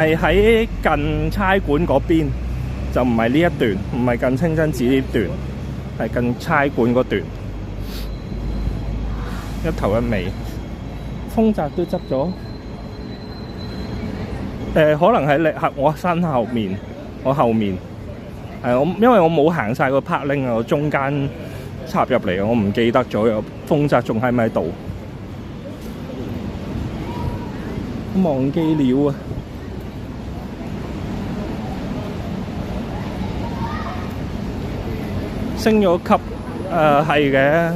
係喺近差館嗰邊，就唔係呢一段，唔係近清真寺呢段，係近差館嗰段，一頭一尾。豐澤都執咗，可能喺我身後面，我後面係因為我冇行晒個 parking 啊，我中間插入嚟，我唔記得咗有豐澤仲喺咪喺度，忘記了啊！升咗級，係嘅。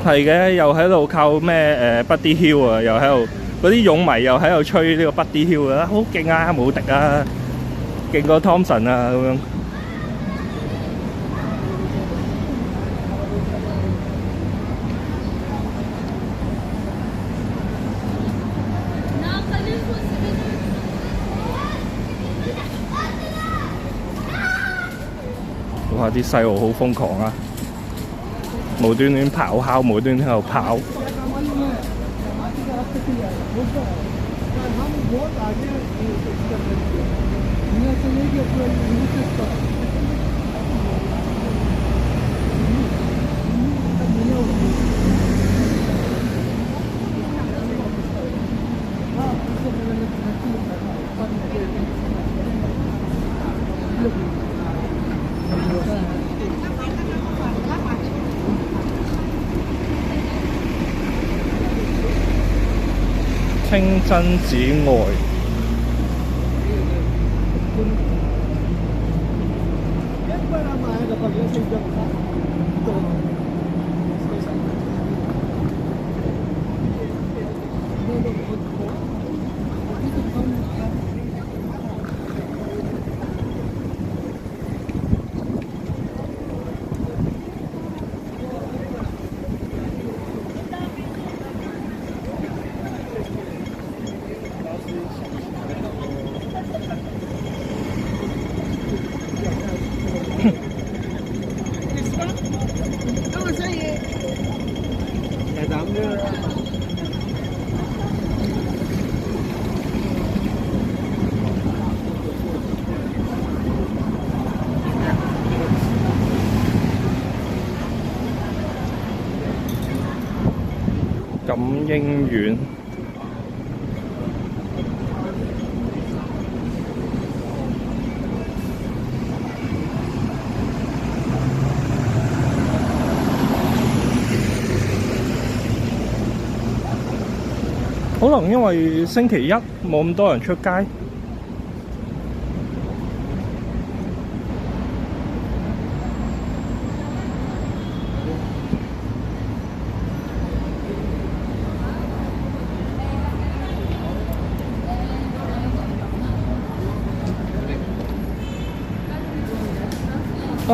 係嘅，又喺度靠咩Buddy Hill 啊，又喺度嗰啲勇迷又喺度吹呢個Buddy Hill啊，好勁啊，無敵啊，勁過 Thompson 啊咁樣。哇！啲細路好瘋狂啊！無端端咆哮，無端端喺度跑。清真寺外，錦英苑。可能因為星期一冇咁多人出街。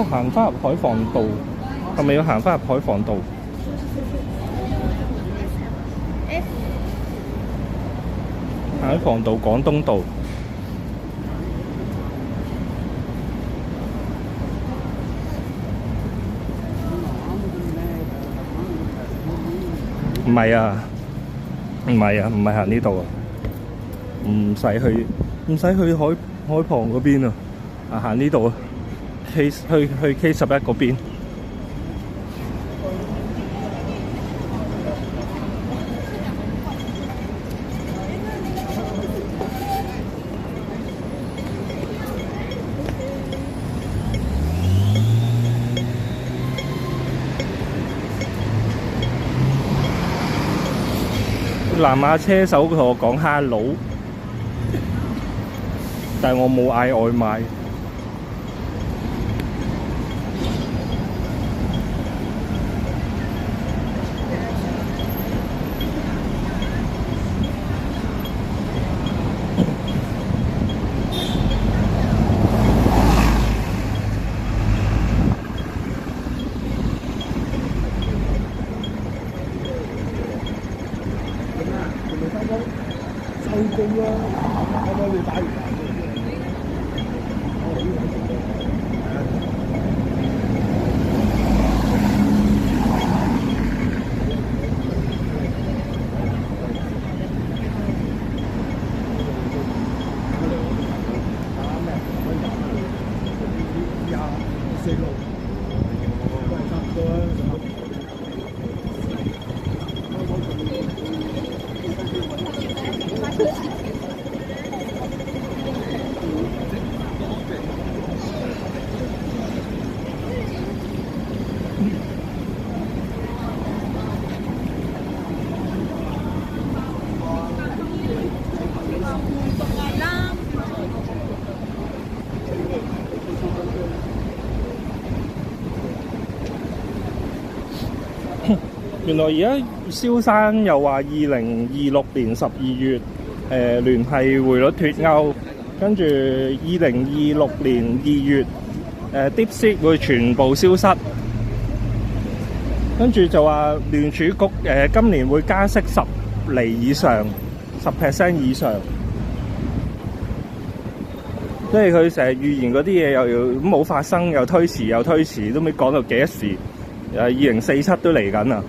行返入海防道，係咪要行返入海防道？海防道、廣東道。唔係啊，唔係啊，唔係行呢度啊，唔使去海旁嗰邊啊，行呢度啊。去 K11嗰邊，南亞車手同我講 hello， 但係我冇嗌外賣。收工啦，可唔可以打完？原來而家蕭生又話2026年12月聯繫匯率脫鈎，跟住2026年2月DeepSeek 會全部消失，跟住就話聯儲局今年會加息10厘以上，10% 以上。即係佢成日預言嗰啲嘢又冇發生，又推遲，都未講到幾多時。2047都嚟緊啊！